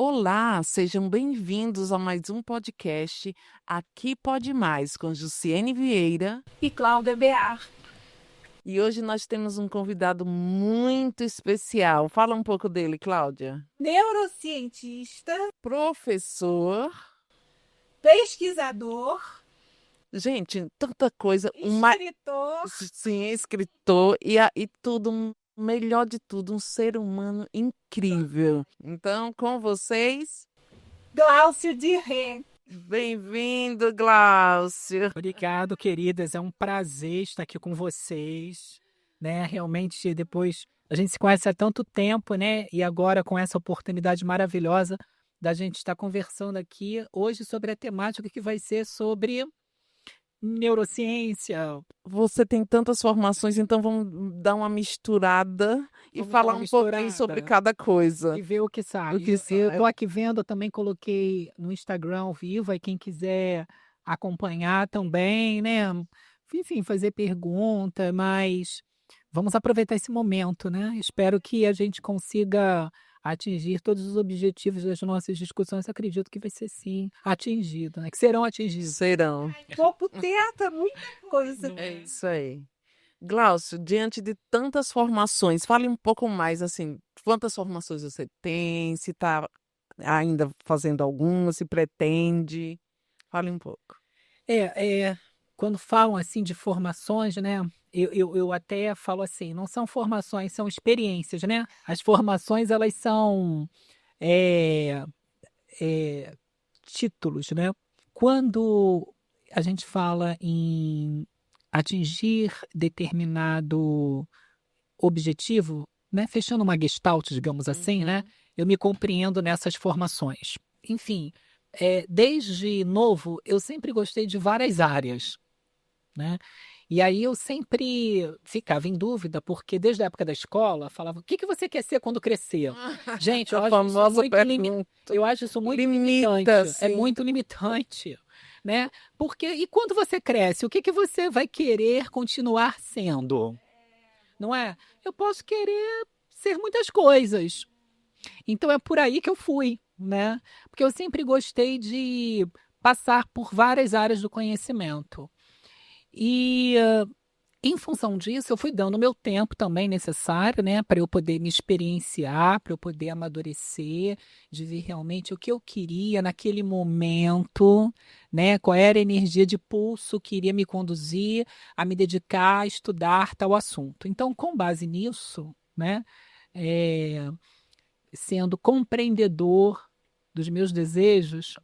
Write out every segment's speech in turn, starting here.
Olá, sejam bem-vindos a mais um podcast Aqui Pode Mais, com Jussiene Vieira. E Cláudia Bear. E hoje nós temos um convidado muito especial. Fala um pouco dele, Cláudia. Neurocientista, Professor. pesquisador, Gente, tanta coisa. escritor. Sim, escritor e tudo, melhor de tudo, um ser humano incrível. Então, com vocês, Glaucio de Ré. bem-vindo, Glaucio. Obrigado, queridas. É um prazer estar aqui com vocês, né? Realmente, depois a gente se conhece há tanto tempo, né? E agora com essa oportunidade maravilhosa da gente estar conversando aqui hoje sobre a temática que vai ser sobre neurociência. Você tem tantas formações, então vamos dar uma misturada e Vamos falar dar uma um pouquinho sobre misturada cada coisa. e ver o que sai. O que Eu sai. tô aqui vendo, eu também coloquei no Instagram ao vivo, aí quem quiser acompanhar também, né? Enfim, fazer pergunta, mas vamos aproveitar esse momento, né? Espero que a gente consiga atingir todos os objetivos das nossas discussões. Acredito que vai ser sim atingido, né? Que serão atingidos. Serão. Pouco teatro, muita coisa. É isso aí. Glaucio, diante de tantas formações, fale um pouco mais, assim, quantas formações você tem, se está ainda fazendo alguma, se pretende. Fale um pouco. Quando falam assim de formações, né? Eu até falo assim, não são formações, são experiências, né? As formações, elas são é, é, títulos, né? Quando a gente fala em atingir determinado objetivo, né? Fechando uma gestalt, digamos assim, né? Eu me compreendo nessas formações. Enfim, desde novo, eu sempre gostei de várias áreas, né? E aí eu sempre ficava em dúvida, porque desde a época da escola, falava, o que que você quer ser quando crescer? Gente, eu A acho isso famosa muito pergunta. eu acho isso muito Limita, limitante. É sim. muito limitante, né? Porque, e quando você cresce, o que que você vai querer continuar sendo? Não é? Eu posso querer ser muitas coisas. Então é por aí que eu fui, né? Porque eu sempre gostei de passar por várias áreas do conhecimento. E em função disso, eu fui dando o meu tempo também necessário, né, para eu poder me experienciar, para eu poder amadurecer, de ver realmente o que eu queria naquele momento, né, qual era a energia de pulso que iria me conduzir a me dedicar a estudar tal assunto. Então, com base nisso, né, é, sendo compreendedor dos meus desejos,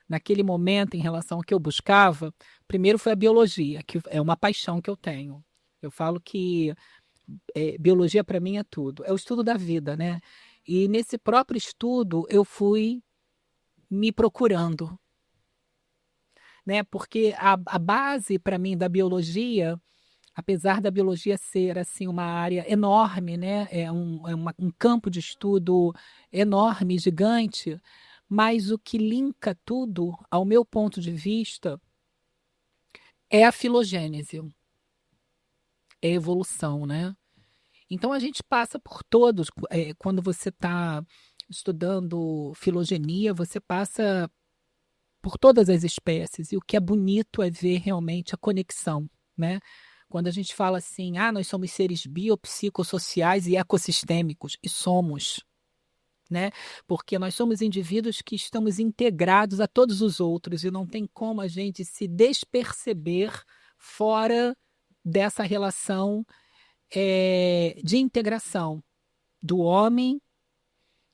naquele momento, em relação ao que eu buscava, primeiro foi a biologia, que é uma paixão que eu tenho. Eu falo que biologia para mim é tudo, é o estudo da vida, né? E nesse próprio estudo eu fui me procurando, né? Porque a base para mim da biologia, apesar da biologia ser assim uma área enorme, né? Um campo de estudo enorme, gigante, mas o que linka tudo, ao meu ponto de vista, é a filogênese, é a evolução, né? Então a gente passa por todos, quando você está estudando filogenia, você passa por todas as espécies, e o que é bonito é ver realmente a conexão, né? Quando a gente fala assim, nós somos seres biopsicossociais e ecossistêmicos, e somos, né? Porque nós somos indivíduos que estamos integrados a todos os outros, e não tem como a gente se desperceber fora dessa relação de integração do homem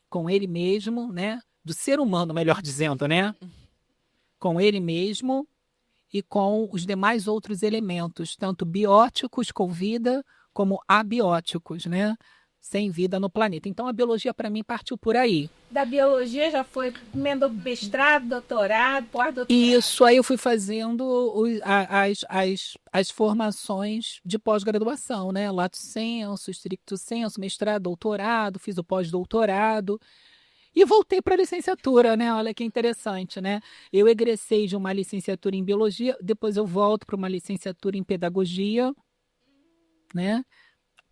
com ele mesmo, né? Do ser humano, melhor dizendo, né? Com ele mesmo e com os demais outros elementos, tanto bióticos com vida, como abióticos, né? Sem vida no planeta. Então a biologia para mim partiu por aí. Da biologia já foi mestrado, doutorado, pós-doutorado. Isso, aí eu fui fazendo as formações de pós-graduação, né? Lato sensu, stricto sensu, mestrado, doutorado, fiz o pós-doutorado e voltei para a licenciatura, né? Olha que interessante, né? Eu egressei de uma licenciatura em biologia, depois eu volto para uma licenciatura em pedagogia, né?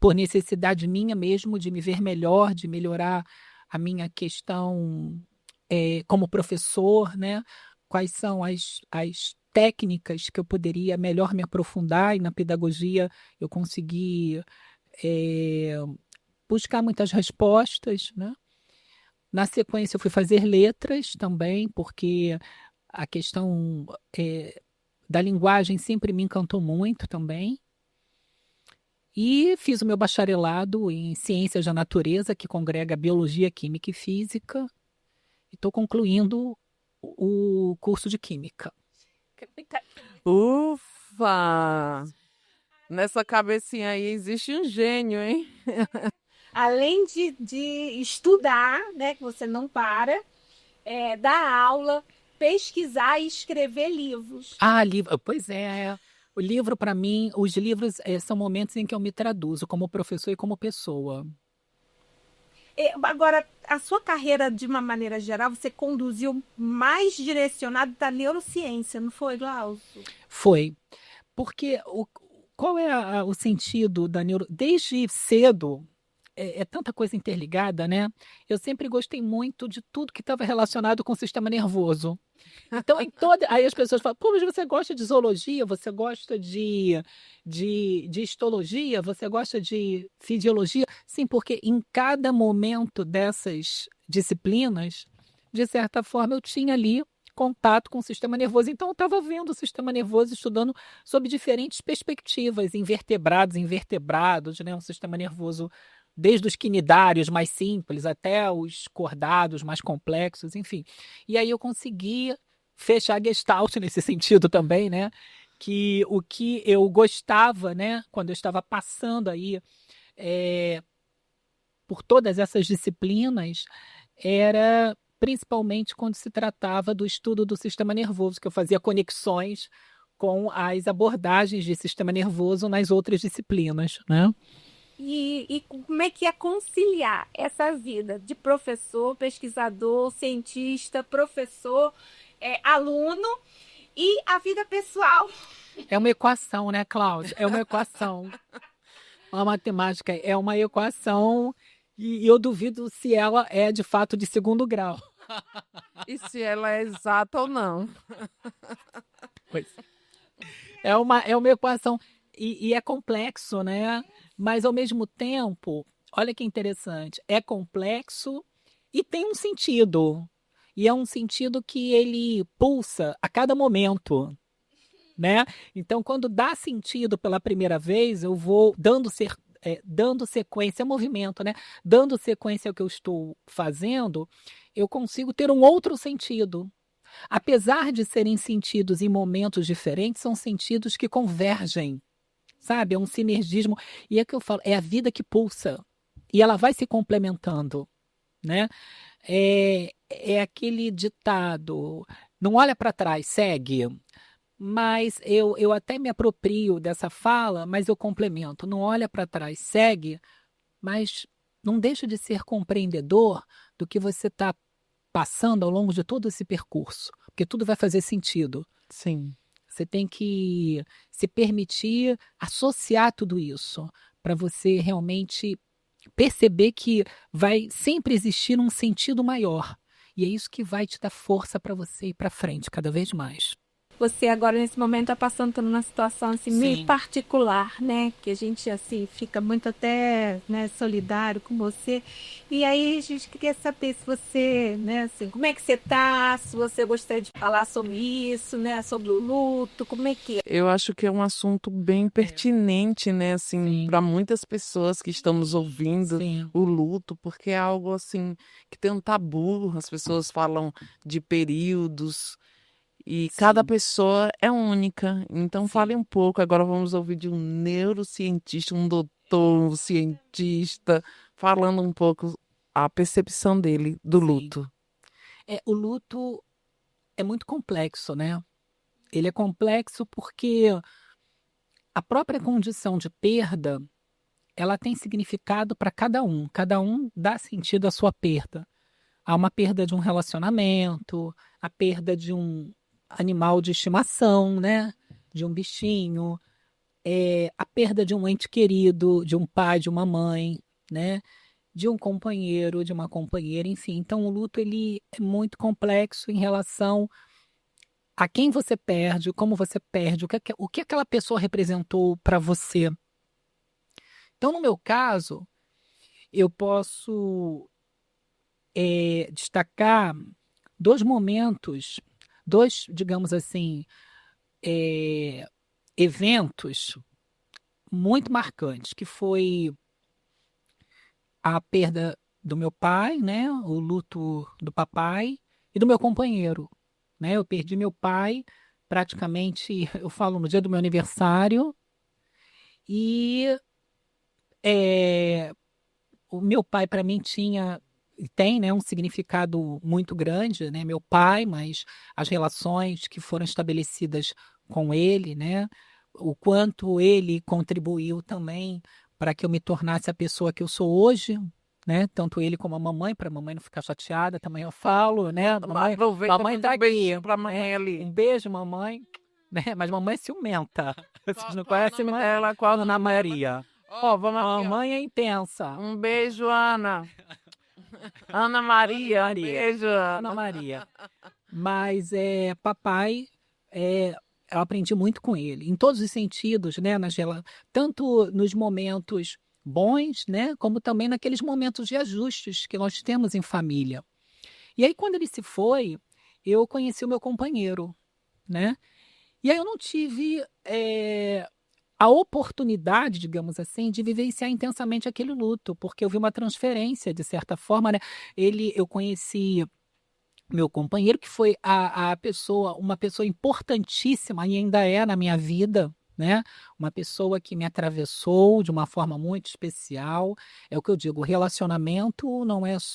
Por necessidade minha mesmo de me ver melhor, de melhorar a minha questão como professor, né? Quais são as técnicas que eu poderia melhor me aprofundar, e na pedagogia eu consegui é, buscar muitas respostas, né? Na sequência, eu fui fazer letras também, porque a questão da linguagem sempre me encantou muito também. E fiz o meu bacharelado em Ciências da Natureza, que congrega Biologia, Química e Física. E estou concluindo o curso de Química. Ufa! Nessa cabecinha aí existe um gênio, hein? Além de estudar, né, que você não para, dar aula, pesquisar e escrever livros. Livro. Pois é. O livro, para mim, os livros são momentos em que eu me traduzo como professor e como pessoa. Agora, a sua carreira, de uma maneira geral, você conduziu mais direcionado da neurociência, não foi, Glaucio? Foi. Porque qual é o sentido da neuro... Desde cedo, é tanta coisa interligada, né? Eu sempre gostei muito de tudo que estava relacionado com o sistema nervoso. Então, aí as pessoas falam, pô, mas você gosta de zoologia, você gosta de histologia, você gosta de fisiologia? Sim, porque em cada momento dessas disciplinas, de certa forma, eu tinha ali contato com o sistema nervoso. Então, eu estava vendo o sistema nervoso, estudando sob diferentes perspectivas, invertebrados, né? Um sistema nervoso desde os quinidários mais simples até os cordados mais complexos, enfim. E aí eu consegui fechar a Gestalt nesse sentido também, né? Que o que eu gostava, né? Quando eu estava passando aí por todas essas disciplinas, era principalmente quando se tratava do estudo do sistema nervoso, que eu fazia conexões com as abordagens de sistema nervoso nas outras disciplinas, né? E como é que é conciliar essa vida de professor, pesquisador, cientista, professor, aluno e a vida pessoal? É uma equação, né, Cláudia? É uma equação. A matemática é uma equação e eu duvido se ela é de fato de segundo grau. E se ela é exata ou não? Pois. É uma equação e é complexo, né? Mas ao mesmo tempo, olha que interessante, é complexo e tem um sentido. E é um sentido que ele pulsa a cada momento, né? Então, quando dá sentido pela primeira vez, eu vou dando sequência, movimento, né? Dando sequência ao que eu estou fazendo, eu consigo ter um outro sentido. Apesar de serem sentidos em momentos diferentes, são sentidos que convergem, sabe? É um sinergismo. E é que eu falo, é a vida que pulsa. E ela vai se complementando, né? É aquele ditado, não olha para trás, segue. Mas eu até me aproprio dessa fala, mas eu complemento. Não olha para trás, segue, mas não deixa de ser compreendedor do que você está passando ao longo de todo esse percurso, porque tudo vai fazer sentido. Sim. Você tem que se permitir associar tudo isso para você realmente perceber que vai sempre existir um sentido maior. E é isso que vai te dar força para você ir para frente cada vez mais. Você agora, nesse momento, está passando por uma situação assim, meio Sim. particular, né? Que a gente, assim, fica muito até, né, solidário com você. E aí a gente queria saber se você, né, assim, como é que você tá, se você gostaria de falar sobre isso, né? Sobre o luto, como é que é? Eu acho que é um assunto bem pertinente, né, assim, Sim. para muitas pessoas que estamos ouvindo Sim. o luto, porque é algo assim que tem um tabu, as pessoas falam de períodos e cada pessoa é única. Então Sim. fale um pouco, agora vamos ouvir de um neurocientista, um doutor, um cientista, falando um pouco a percepção dele do Sim. luto. O luto é muito complexo, né? Ele é complexo porque a própria condição de perda, ela tem significado para cada um. Cada um dá sentido à sua perda. Há uma perda de um relacionamento, a perda de um animal de estimação, né? De um bichinho, a perda de um ente querido, de um pai, de uma mãe, né? de um companheiro, de uma companheira, enfim. Então, o luto ele é muito complexo em relação a quem você perde, como você perde, o que aquela pessoa representou para você. Então, no meu caso, eu posso destacar dois momentos, dois, digamos assim, é, eventos muito marcantes, que foi a perda do meu pai, né, o luto do papai e do meu companheiro, né? Eu perdi meu pai praticamente, eu falo no dia do meu aniversário e é, o meu pai para mim tinha e tem, né, um significado muito grande, né? Meu pai, mas as relações que foram estabelecidas com ele, né? O quanto ele contribuiu também para que eu me tornasse a pessoa que eu sou hoje, né? Tanto ele como a mamãe, para a mamãe não ficar chateada, também eu falo, né? Aproveita Mamãe para tá um aqui. beijo para a mãe ali. Um beijo, mamãe. Né? Mas mamãe é ciumenta. Vocês não Qual o conhecem nome ela? dela? Qual o Ana nome dela? Maria. Ó, vamos aqui, ó. Mamãe é intensa. Um beijo, Ana. Ana Maria, um Maria. beijo, Ana Ana. Maria. Mas papai, eu aprendi muito com ele, em todos os sentidos, né? Tanto nos momentos bons, né? Como também naqueles momentos de ajustes que nós temos em família. E aí, quando ele se foi, eu conheci o meu companheiro, né? E aí eu não tive a oportunidade, digamos assim, de vivenciar intensamente aquele luto, porque eu vi uma transferência, de certa forma, né? Eu conheci meu companheiro, que foi a pessoa, uma pessoa importantíssima e ainda é na minha vida, né? Uma pessoa que me atravessou de uma forma muito especial. É o que eu digo, o relacionamento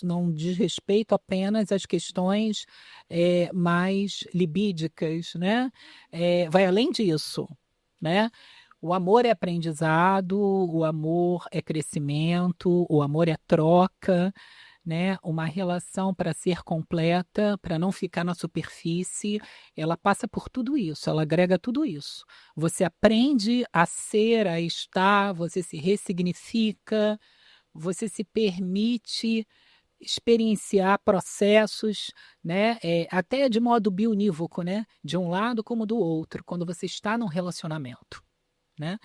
não diz respeito apenas às questões mais libídicas, né? Vai além disso, né? O amor é aprendizado, o amor é crescimento, o amor é troca, né? Uma relação para ser completa, para não ficar na superfície, ela passa por tudo isso, ela agrega tudo isso. Você aprende a ser, a estar, você se ressignifica, você se permite experienciar processos, né? Até de modo bionívoco, né? De um lado como do outro, quando você está num relacionamento, né?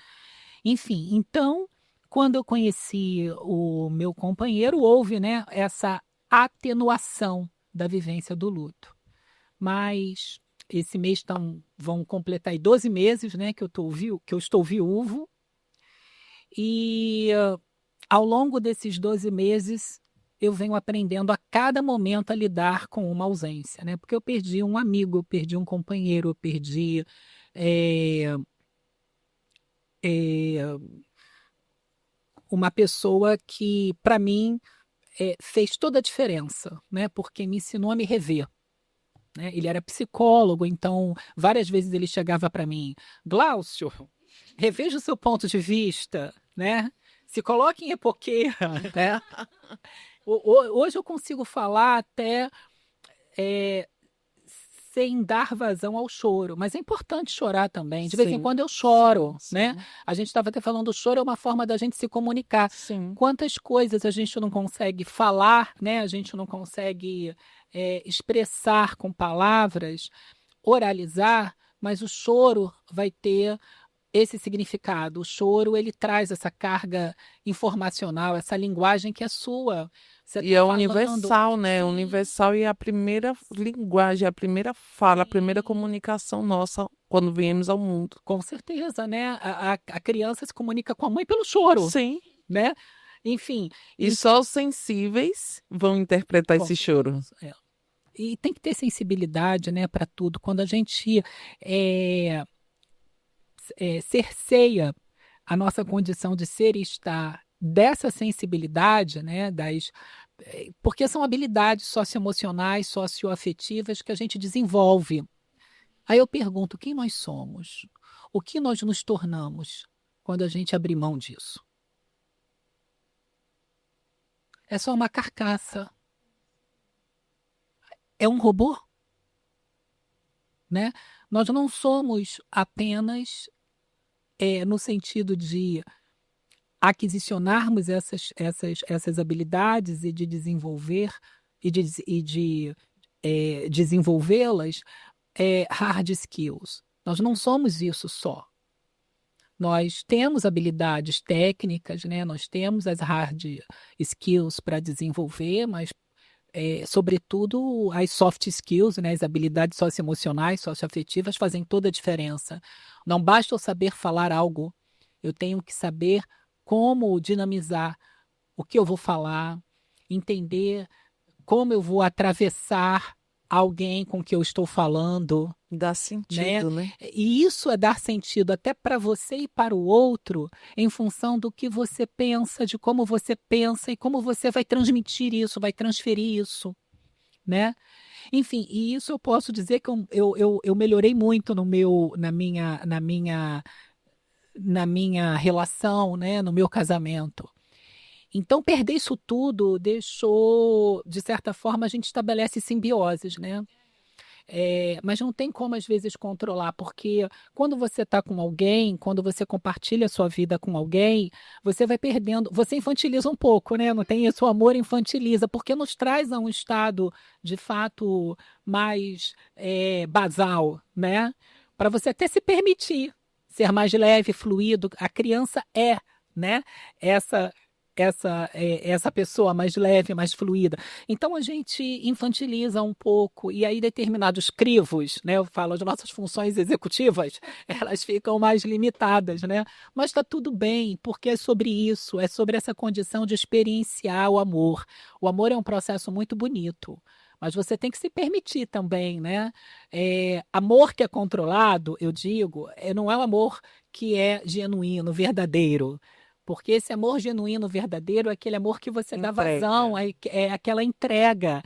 Enfim, então, quando eu conheci o meu companheiro, houve, né, essa atenuação da vivência do luto. Mas esse mês vão completar aí 12 meses, né, que eu estou viúvo. E ao longo desses 12 meses, eu venho aprendendo a cada momento a lidar com uma ausência, né? Porque eu perdi um amigo, eu perdi um companheiro, eu perdi é, é, uma pessoa que, para mim, fez toda a diferença, né? Porque me ensinou a me rever. Né? Ele era psicólogo, então várias vezes ele chegava para mim, Glaucio, reveja o seu ponto de vista, né? Se coloque em epoqueira, né? Hoje eu consigo falar até sem dar vazão ao choro, mas é importante chorar também. De vez em Sim, quando eu choro, sim, né? sim. A gente estava até falando, o choro é uma forma da gente se comunicar. Sim. Quantas coisas a gente não consegue falar, né? A gente não consegue expressar com palavras, oralizar, mas o choro vai ter esse significado. O choro, ele traz essa carga informacional, essa linguagem que é sua. Você E está é falando. universal, né? Sim, Universal e é a primeira linguagem, a primeira fala, a primeira sim. comunicação nossa quando viemos ao mundo. Com certeza, né? A criança se comunica com a mãe pelo choro, Sim. né? Enfim, E só os sensíveis vão interpretar com esse choro. certeza. E tem que ter sensibilidade, né, para tudo. Quando a gente é, cerceia a nossa condição de ser e estar dessa sensibilidade, né, porque são habilidades socioemocionais, socioafetivas que a gente desenvolve. Aí eu pergunto, quem nós somos? O que nós nos tornamos quando a gente abrir mão disso? É só uma carcaça. É um robô, né? Nós não somos apenas no sentido de aquisicionarmos essas habilidades e de desenvolver e de desenvolvê-las, hard skills. Nós não somos isso só. Nós temos habilidades técnicas, né? Nós temos as hard skills para desenvolver, mas, sobretudo, as soft skills, né? As habilidades socioemocionais, socioafetivas fazem toda a diferença. Não basta eu saber falar algo, eu tenho que saber como dinamizar o que eu vou falar, entender como eu vou atravessar alguém com que eu estou falando, Dá né? sentido, né? E isso é dar sentido até para você e para o outro, em função do que você pensa, de como você pensa e como você vai transmitir isso, vai transferir isso, né? Enfim, e isso eu posso dizer que eu melhorei muito na minha relação, né? No meu casamento. Então, perder isso tudo deixou, de certa forma, a gente estabelece simbioses, né? Mas não tem como, às vezes, controlar, porque quando você está com alguém, quando você compartilha a sua vida com alguém, você vai perdendo, você infantiliza um pouco, né? Não tem isso, o amor infantiliza, porque nos traz a um estado, de fato, mais basal, né? Para você até se permitir ser mais leve, fluido. A criança né? Essa pessoa mais leve, mais fluida. Então a gente infantiliza um pouco e aí determinados crivos, né? Eu falo, as nossas funções executivas, elas ficam mais limitadas, né? Mas está tudo bem, porque é sobre isso, é sobre essa condição de experienciar o amor. O amor é um processo muito bonito. Mas você tem que se permitir também, né? Amor que é controlado, eu digo, não é o amor que é genuíno, verdadeiro. Porque esse amor genuíno, verdadeiro, é aquele amor que você dá vazão, é aquela entrega.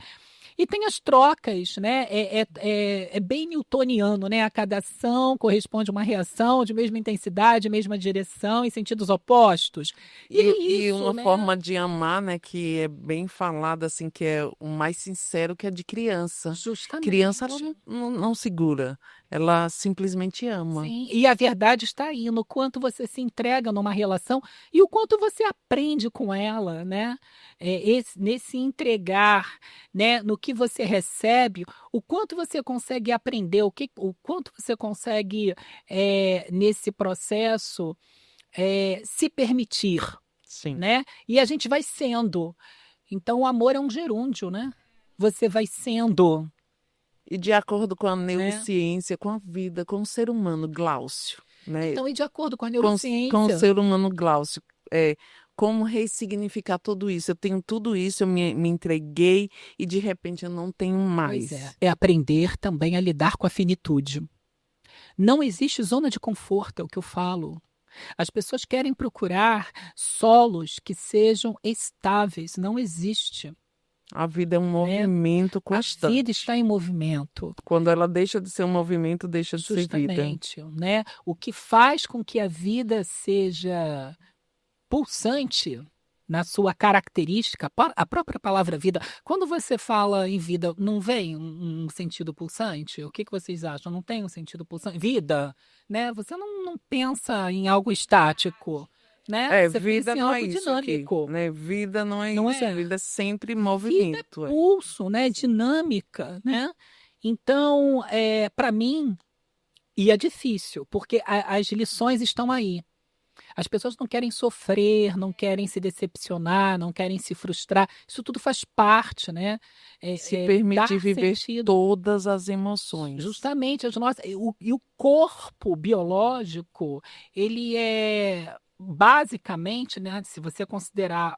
E tem as trocas, né? É bem newtoniano, né? A cada ação corresponde a uma reação de mesma intensidade, mesma direção, em sentidos opostos. E isso, uma né? forma de amar, né, que é bem falada, assim, que é o mais sincero, que é de criança. Justamente. Criança, ela não segura, ela simplesmente ama. Sim, e a verdade está aí, no quanto você se entrega numa relação e o quanto você aprende com ela, né? Nesse entregar, né? No que você recebe, o quanto você consegue aprender, o quanto você consegue, nesse processo, se permitir, Sim. né? E a gente vai sendo. Então, o amor é um gerúndio, né? Você vai sendo. E de acordo com a neurociência, com a vida, com o ser humano, Glaucio, né? Então, e de acordo com a Com o neurociência, ser humano, Glaucio, como ressignificar tudo isso? Eu tenho tudo isso, eu me entreguei e de repente eu não tenho mais. pois é aprender também a lidar com a finitude. Não existe zona de conforto, é o que eu falo. As pessoas querem procurar solos que sejam estáveis. Não existe. A vida é um movimento A constante. vida está em movimento. Quando ela deixa de ser um movimento, deixa de ser vida. Justamente, né? O que faz com que a vida seja pulsante na sua característica, a própria palavra vida. Quando você fala em vida, não vem um sentido pulsante? O que vocês acham? Não tem um sentido pulsante? Vida, né? Você não pensa em algo estático, né? Você Vida pensa em não é algo isso dinâmico. aqui, né? Vida não é Não isso, é? vida é sempre Vida movimento. é pulso, né? Dinâmica, né? Então, para mim, e é difícil, porque as lições estão aí. As pessoas não querem sofrer, não querem se decepcionar, não querem se frustrar. Isso tudo faz parte, né? Se dar permitir viver sentido. todas as emoções. Justamente, e o corpo biológico, ele é basicamente, né, se você considerar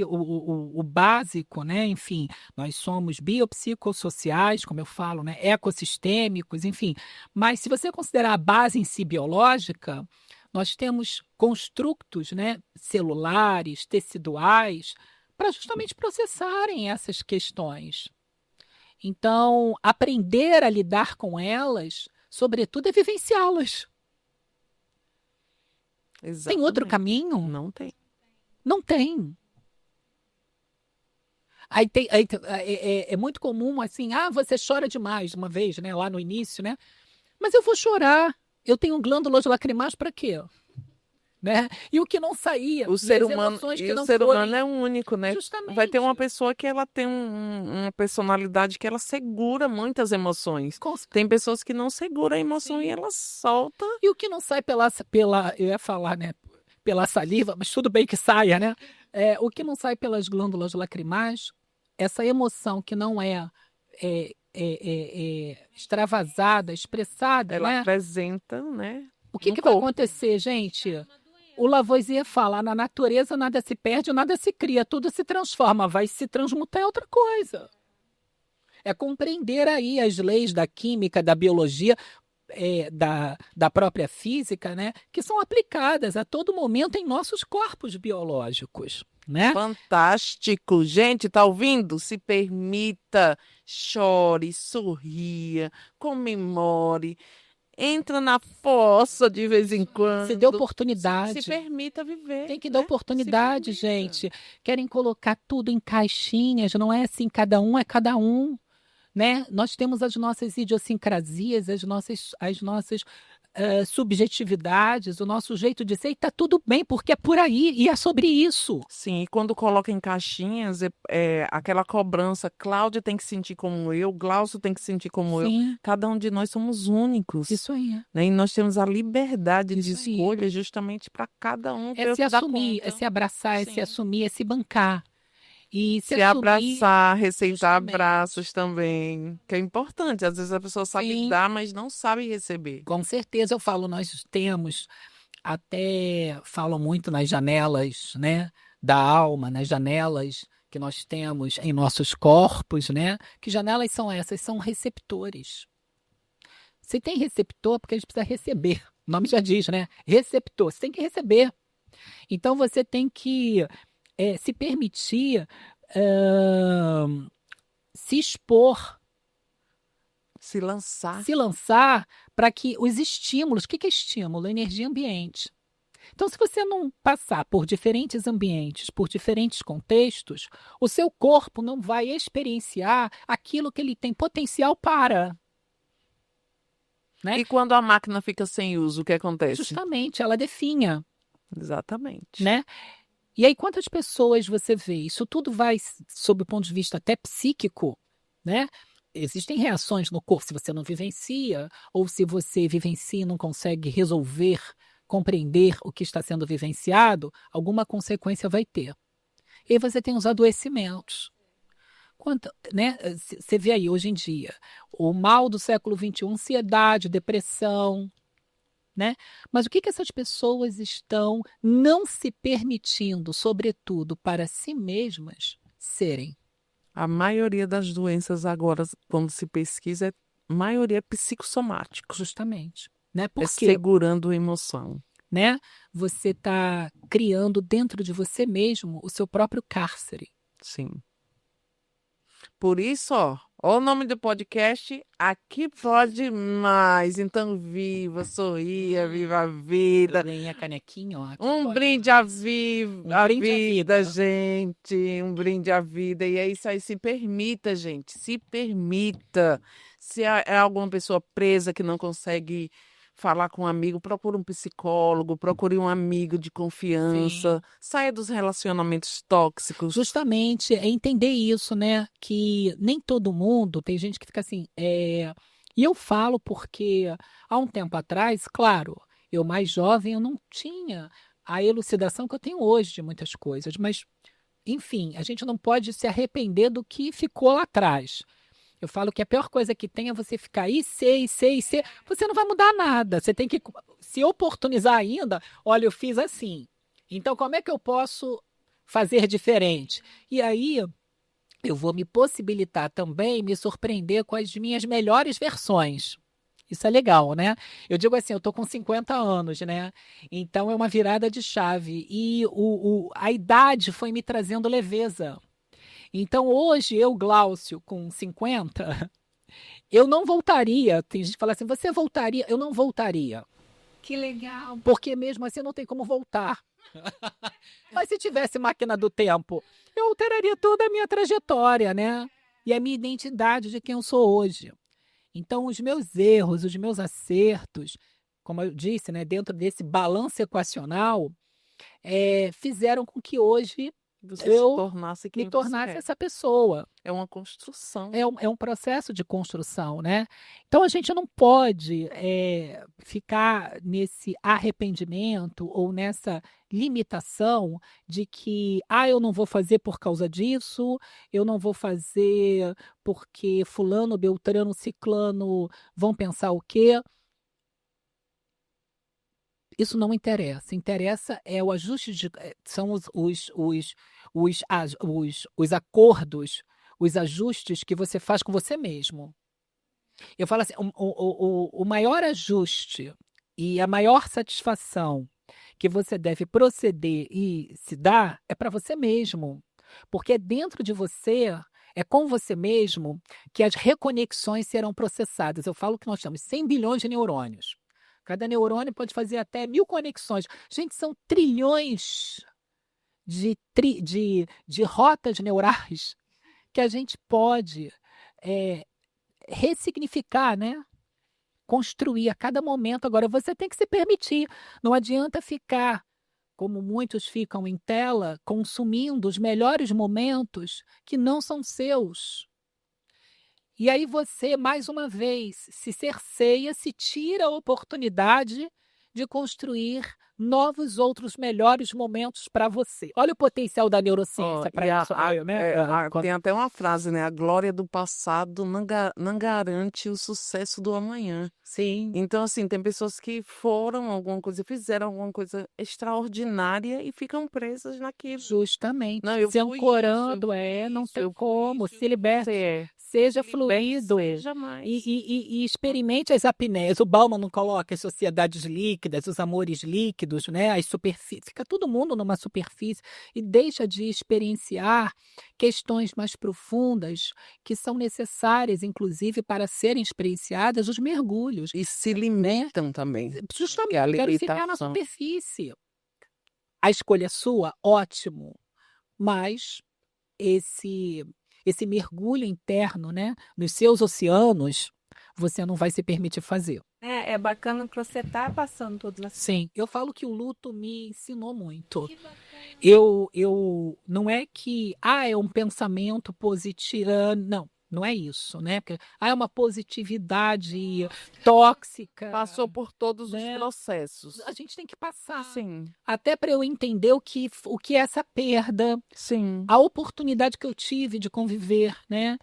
o básico, né, enfim, nós somos biopsicossociais, como eu falo, né, ecossistêmicos, enfim, mas se você considerar a base em si biológica, nós temos construtos, né, celulares, teciduais, para justamente processarem essas questões. Então, aprender a lidar com elas, sobretudo, é vivenciá-las. Tem outro caminho? Não tem. Não tem. É muito comum assim, você chora demais uma vez, né, lá no início, né? Mas eu vou chorar. Eu tenho glândulas lacrimais para quê? né? E o que não saía, O e ser as humano, emoções que e o não ser foram, humano é único, né? Vai justamente, ter uma pessoa que ela tem uma personalidade que ela segura muitas emoções. com- Tem pessoas que não seguram a emoção e sim. ela solta. E o que não sai eu ia falar, né, pela saliva, mas tudo bem que saia, né? O que não sai pelas glândulas lacrimais, essa emoção que não é extravasada, expressada, Ela né? apresenta, né? O que No que vai corpo. acontecer, gente? O Lavoisier fala, na natureza nada se perde, nada se cria, tudo se transforma, vai se transmutar em outra coisa. É compreender aí as leis da química, da biologia, da própria física, né, que são aplicadas a todo momento em nossos corpos biológicos, né? Fantástico. Gente, tá ouvindo? Se permita, chore, sorria, comemore, entra na fossa de vez em quando. Se dê Se oportunidade. permita viver, Tem que dar né? oportunidade, Se permita. gente. Querem colocar tudo em caixinhas, não é assim, cada um é cada um, né? Nós temos as nossas idiosincrasias, as nossas subjetividades, o nosso jeito de ser, e tá tudo bem, porque é por aí, e é sobre isso. Sim, e quando coloca em caixinhas, aquela cobrança, Cláudia tem que sentir como eu, Glaucio tem que sentir como eu. Sim, Cada um de nós somos únicos, isso aí. né? E nós temos a liberdade de Isso aí. escolha justamente para cada um É ver se o que dá assumir, é conta. se abraçar, é se Sim. assumir, é se bancar. E se Se assumir, abraçar, receitar justamente. abraços também, que é importante. Às vezes a pessoa sabe Sim. dar, mas não sabe receber. Com certeza, eu falo, nós temos, até falam muito nas janelas, né, da alma, nas janelas que nós temos em nossos corpos, né? Que janelas são essas? São receptores. Se tem receptor, porque a gente precisa receber. O nome já diz, né? Receptor. Você tem que receber. Então você tem que se permitir se expor, Se lançar. se lançar para que os estímulos, o que que é estímulo? Energia ambiente. Então, se você não passar por diferentes ambientes, por diferentes contextos, o seu corpo não vai experienciar aquilo que ele tem potencial para. Né? E quando a máquina fica sem uso, o que acontece? Justamente, ela definha. Exatamente. Né? E aí, quantas pessoas você vê? Isso tudo vai, sob o ponto de vista até psíquico, né? Existem reações no corpo se você não vivencia, ou se você vivencia e não consegue resolver, compreender o que está sendo vivenciado, alguma consequência vai ter. E aí você tem os adoecimentos. Né? Você vê aí hoje em dia o mal do século XXI, ansiedade, depressão, né? Mas o que essas pessoas estão não se permitindo, sobretudo para si mesmas, serem? A maioria das doenças agora, quando se pesquisa, maioria é psicossomático. Justamente. Né? É Por quê? segurando a emoção. Né? Você está criando dentro de você mesmo o seu próprio cárcere. Sim. Por isso, ó o nome do podcast, Aqui Pode Mais. Então, viva, sorria, viva a vida. Ganhei a canequinha, ó. Um brinde à vida, Um brinde à vida. gente. Um brinde à vida. E é isso aí. Se permita, gente. Se permita. Se é alguma pessoa presa que não consegue falar com um amigo, procure um psicólogo, procure um amigo de confiança. Sim. Saia dos relacionamentos tóxicos. Justamente, é entender isso, né? Que nem todo mundo, tem gente que fica assim. E eu falo porque há um tempo atrás, claro, eu mais jovem, eu não tinha a elucidação que eu tenho hoje de muitas coisas, mas, enfim, a gente não pode se arrepender do que ficou lá atrás. Eu falo que a pior coisa que tem é você ficar aí, ser. Você não vai mudar nada. Você tem que se oportunizar ainda. Olha, eu fiz assim. Então, como é que eu posso fazer diferente? E aí, eu vou me possibilitar também me surpreender com as minhas melhores versões. Isso é legal, né? Eu digo assim, eu tô com 50 anos, né? Então, é uma virada de chave. E a idade foi me trazendo leveza. Então, hoje, eu, Glaucio, com 50, eu não voltaria. Tem gente que fala assim, você voltaria? Eu não voltaria. Que legal. Porque mesmo assim não tem como voltar. Mas se tivesse máquina do tempo, eu alteraria toda a minha trajetória, né? E a minha identidade de quem eu sou hoje. Então, os meus erros, os meus acertos, como eu disse, né, dentro desse balanço equacional, fizeram com que hoje Você se eu tornasse me quem você tornasse é. essa pessoa. É uma construção. É um processo de construção, né? Então a gente não pode ficar nesse arrependimento ou nessa limitação de que eu não vou fazer por causa disso, eu não vou fazer porque fulano, beltrano, ciclano vão pensar o quê? Isso não interessa. Interessa é o ajuste são os acordos, os ajustes que você faz com você mesmo. Eu falo assim, o maior ajuste e a maior satisfação que você deve proceder e se dar é para você mesmo. Porque é dentro de você, é com você mesmo que as reconexões serão processadas. Eu falo que nós temos 100 bilhões de neurônios. Cada neurônio pode fazer até 1000 conexões. Gente, são trilhões de rotas neurais que a gente pode ressignificar, né? Construir a cada momento. Agora, você tem que se permitir. Não adianta ficar, como muitos ficam em tela, consumindo os melhores momentos que não são seus. E aí você, mais uma vez, se cerceia, se tira a oportunidade de construir novos outros melhores momentos para você. Olha o potencial da neurociência para isso. Tem até uma frase, né? A glória do passado não garante o sucesso do amanhã. Sim. Então, assim, tem pessoas que foram alguma coisa, fizeram alguma coisa extraordinária e ficam presas naquilo. Justamente. Não, eu se fui ancorando, isso, não tem eu fui como. isso, Se liberte. Seja fluido. Jamais. E experimente as apneias. O Bauman não coloca as sociedades líquidas, os amores líquidos, né? As superfícies. Fica todo mundo numa superfície e deixa de experienciar questões mais profundas que são necessárias, inclusive, para serem experienciadas, os mergulhos. E se limitam também. Justamente, Que é a quero ficar na limitação. superfície. A escolha é sua, ótimo. Mas esse mergulho interno, né, nos seus oceanos, você não vai se permitir fazer. É bacana que você está passando todos assim. Sim, eu falo que o luto me ensinou muito. Eu não é que é um pensamento positivo, não é isso, né? Porque é uma positividade tóxica. Passou por todos os né? processos. A gente tem que passar. Sim, Até para eu entender o que é essa perda, sim. a oportunidade que eu tive de conviver, né?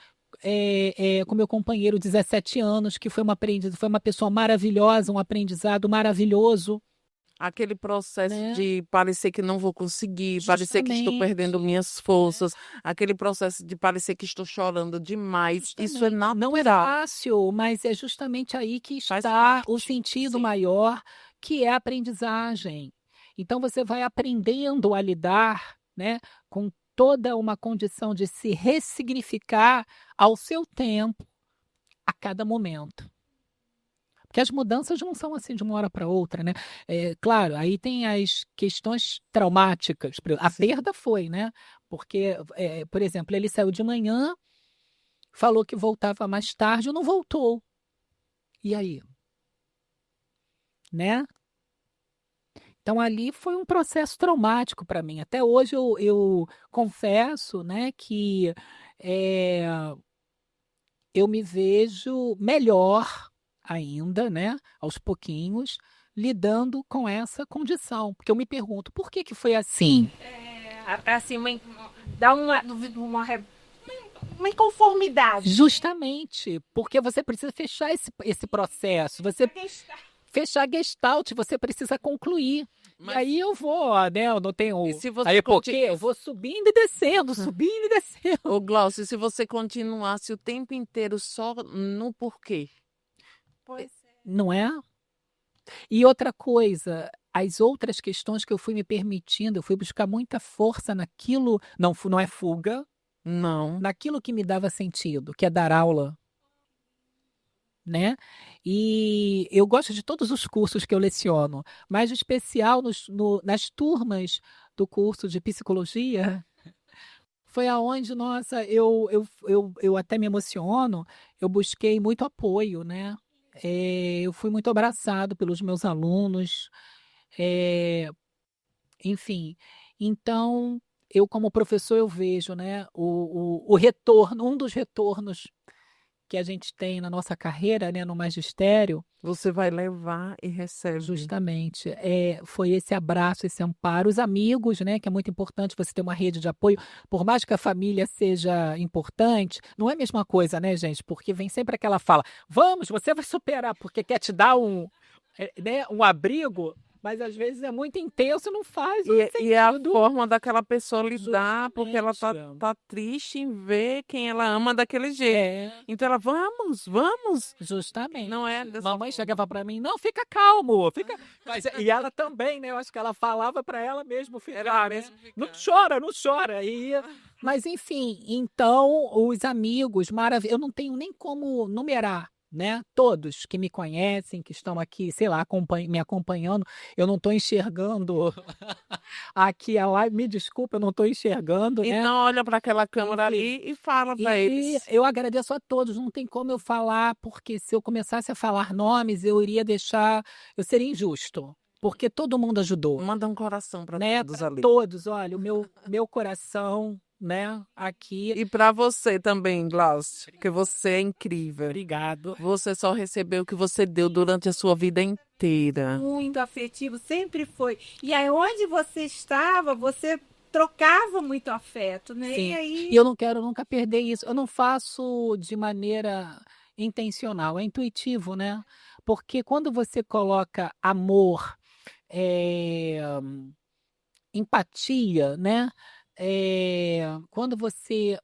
Com meu companheiro, 17 anos, que foi uma pessoa maravilhosa, um aprendizado maravilhoso. Aquele processo Né? de parecer que não vou conseguir, parecer que estou perdendo minhas forças, aquele processo de parecer que estou chorando demais. Isso é natural. Não é fácil, mas é justamente aí que está o sentido maior, que é a aprendizagem. Então você vai aprendendo a lidar, né, com toda uma condição de se ressignificar ao seu tempo, a cada momento. Porque as mudanças não são assim de uma hora para outra, né? Claro, aí tem as questões traumáticas. A perda foi, né? Porque, por exemplo, ele saiu de manhã, falou que voltava mais tarde e não voltou. E aí? Né? Então, ali foi um processo traumático para mim. Até hoje eu confesso, né, que eu me vejo melhor ainda, né, aos pouquinhos, lidando com essa condição. Porque eu me pergunto, por que foi assim? Assim, dá uma inconformidade. Justamente, porque você precisa fechar esse processo. Você fechar Gestalt, você precisa concluir. Mas... E aí eu vou, né? Eu não tenho. E se você aí porque eu vou subindo e descendo, subindo e descendo. Ô, Glaucio, se você continuasse o tempo inteiro só no porquê. Pois é. Não é? E outra coisa, as outras questões que eu fui me permitindo, eu fui buscar muita força naquilo, não é fuga, não, naquilo que me dava sentido, que é dar aula, né? E eu gosto de todos os cursos que eu leciono, mas em especial nas turmas do curso de psicologia, foi aonde, nossa, eu até me emociono, eu busquei muito apoio, né? Eu fui muito abraçado pelos meus alunos, eh, enfim. Então, eu como professor, eu vejo, né, o retorno, um dos retornos que a gente tem na nossa carreira, né, no magistério, Você vai levar e recebe. justamente, foi esse abraço, esse amparo. Os amigos, né, que é muito importante você ter uma rede de apoio, por mais que a família seja importante, não é a mesma coisa, né, gente? Porque vem sempre aquela fala: vamos, você vai superar, porque quer te dar né, um abrigo, mas às vezes é muito intenso e não faz E é a sentido. forma daquela pessoa lidar, porque ela Justamente. tá triste em ver quem ela ama daquele jeito. É, Então ela, vamos. justamente. Não é dessa Mamãe forma. chegava para mim, não, fica calmo, fica. Mas, e ela também, né? Eu acho que ela falava para ela mesmo ficar, né? Não chora, não chora. Mas enfim, então os amigos maravilhosos, eu não tenho nem como numerar, né? Todos que me conhecem, que estão aqui, sei lá, me acompanhando, eu não estou enxergando aqui a live, me desculpa, eu não estou enxergando, né? Então olha para aquela câmera Enfim. ali e fala para E eles. eu agradeço a todos, não tem como eu falar, porque se eu começasse a falar nomes, eu iria deixar, eu seria injusto, porque todo mundo ajudou, Manda um coração para né? todos Para ali. todos, olha, o meu coração, né? Aqui. E para você também, Glaucio, porque você é incrível. Obrigado. Você só recebeu o que você deu durante a sua vida inteira. Muito afetivo, sempre foi. E aí, onde você estava, você trocava muito afeto, né? Sim. E aí. E eu não quero nunca perder isso. Eu não faço de maneira intencional, é intuitivo, né? Porque quando você coloca amor, eh, empatia, né? Quando você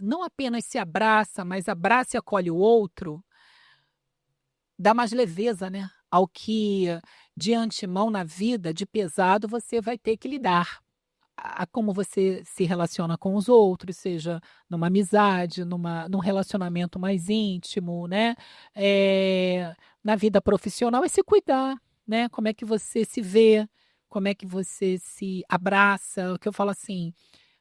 não apenas se abraça, mas abraça e acolhe o outro, dá mais leveza, né? Ao que de antemão na vida, de pesado, você vai ter que lidar. A como você se relaciona com os outros, seja numa amizade, num relacionamento mais íntimo, né? Na vida profissional é se cuidar, né? Como é que você se vê, como é que você se abraça, o que eu falo assim,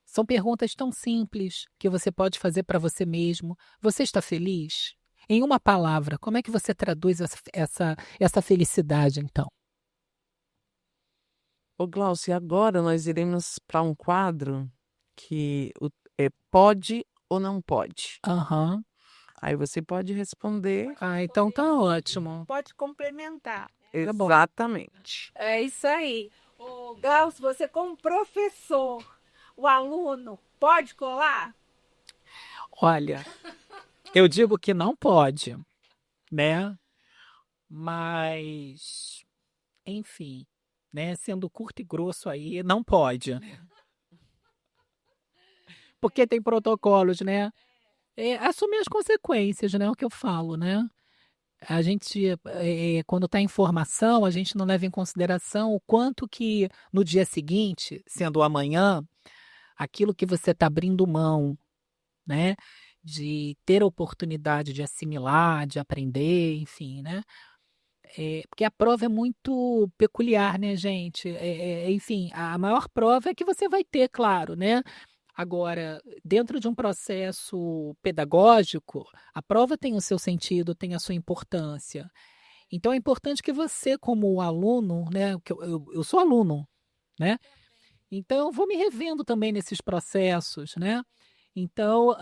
são perguntas tão simples que você pode fazer para você mesmo. Você está feliz? Em uma palavra, como é que você traduz essa felicidade, então? Ô, Glaucio, e agora nós iremos para um quadro que é pode ou não pode. Aham. Aí você pode responder Ah, então tá ótimo. Pode complementar. Tá bom. exatamente. É isso aí. Ô, Gauss, você como professor, o aluno pode colar? Olha, eu digo que não pode, né? Mas, enfim, né? Sendo curto e grosso aí, não pode. Porque tem protocolos, né? Assumir as consequências, né? É o que eu falo, né? A gente, quando está em formação, a gente não leva em consideração o quanto que no dia seguinte, sendo o amanhã, aquilo que você está abrindo mão, né? De ter a oportunidade de assimilar, de aprender, enfim, né? Porque a prova é muito peculiar, né, gente? Enfim, a maior prova é que você vai ter, claro, né? Agora, dentro de um processo pedagógico, a prova tem o seu sentido, tem a sua importância. Então, é importante que você, como aluno, né? Que eu sou aluno, né? Então, eu vou me revendo também nesses processos, né? Então,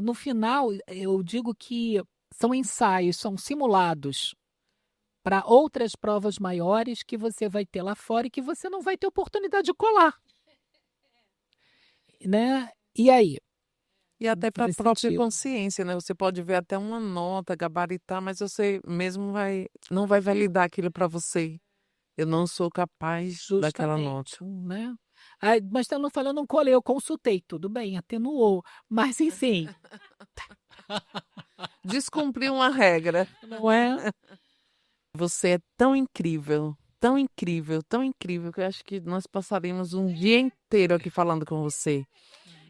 no final, eu digo que são ensaios, são simulados para outras provas maiores que você vai ter lá fora e que você não vai ter oportunidade de colar, né? E aí? E até para a Faz própria sentido. consciência, né? Você pode ver até uma nota, gabaritar, mas você mesmo não vai validar aquilo para você. Eu não sou capaz daquela nota. Justamente, né? Mas eu não falando, não colei, eu consultei, tudo bem, atenuou. Mas, enfim, Descumprir uma regra. não é? Você é tão incrível, tão incrível, tão incrível, que eu acho que nós passaremos um dia inteiro aqui falando com você.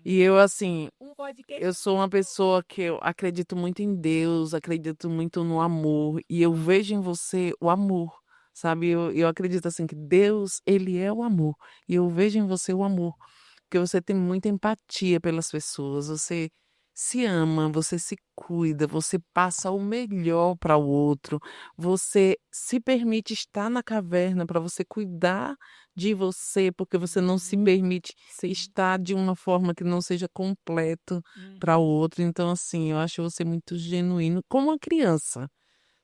E eu, assim, Um podcast. eu sou uma pessoa que eu acredito muito em Deus, acredito muito no amor, e eu vejo em você o amor, sabe? Eu acredito, assim, que Deus, ele é o amor, e eu vejo em você o amor, porque você tem muita empatia pelas pessoas, você se ama, você se cuida, você passa o melhor para o outro, você se permite estar na caverna para você cuidar de você, porque você não se permite Sim. estar de uma forma que não seja completo para o outro. Então, assim, eu acho você muito genuíno, como uma criança,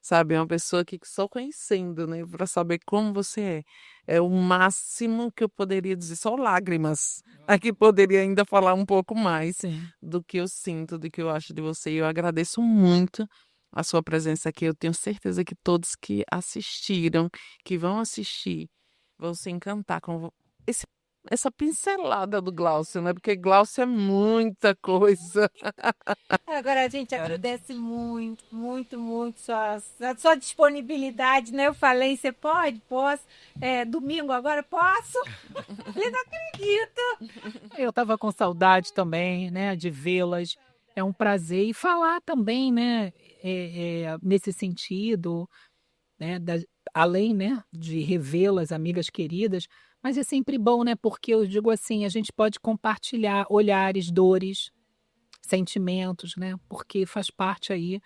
sabe? É uma pessoa que só conhecendo, né, para saber como você é. É o máximo que eu poderia dizer, só lágrimas. Aqui poderia ainda falar um pouco mais Sim. do que eu sinto, do que eu acho de você. E eu agradeço muito a sua presença aqui. Eu tenho certeza que todos que assistiram, que vão assistir, vão se encantar com esse, essa pincelada do Glaucio, né? Porque Glaucio é muita coisa. Agora a gente agradece muito, muito, muito a sua disponibilidade, né? Eu falei, você pode? Posso. Domingo agora posso? Eu não acredito. Eu estava com saudade também, né, de vê-las. É um prazer e falar também, né, nesse sentido, né, além, né, de revê-las, amigas queridas, mas é sempre bom, né, porque eu digo assim, a gente pode compartilhar olhares, dores, sentimentos, né, porque faz parte aí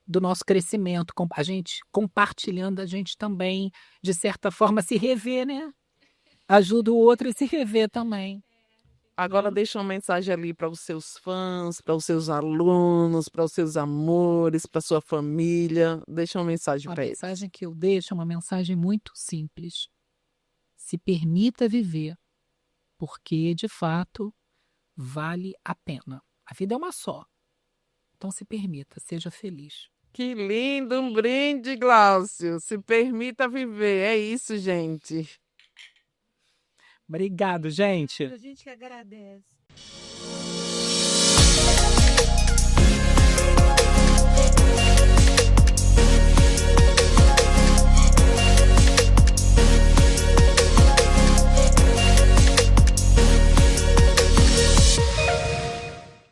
do nosso crescimento, a gente compartilhando, a gente também, de certa forma, se rever, né, ajuda o outro a se rever também. Agora deixa uma mensagem ali para os seus fãs, para os seus alunos, para os seus amores, para sua família. Deixa uma mensagem A para eles. mensagem que eu deixo é uma mensagem muito simples. Se permita viver, porque de fato vale a pena. A vida é uma só. Então se permita, seja feliz. Que lindo, um brinde, Glaucio. Se permita viver. É isso, gente. Obrigado, gente. A gente que agradece.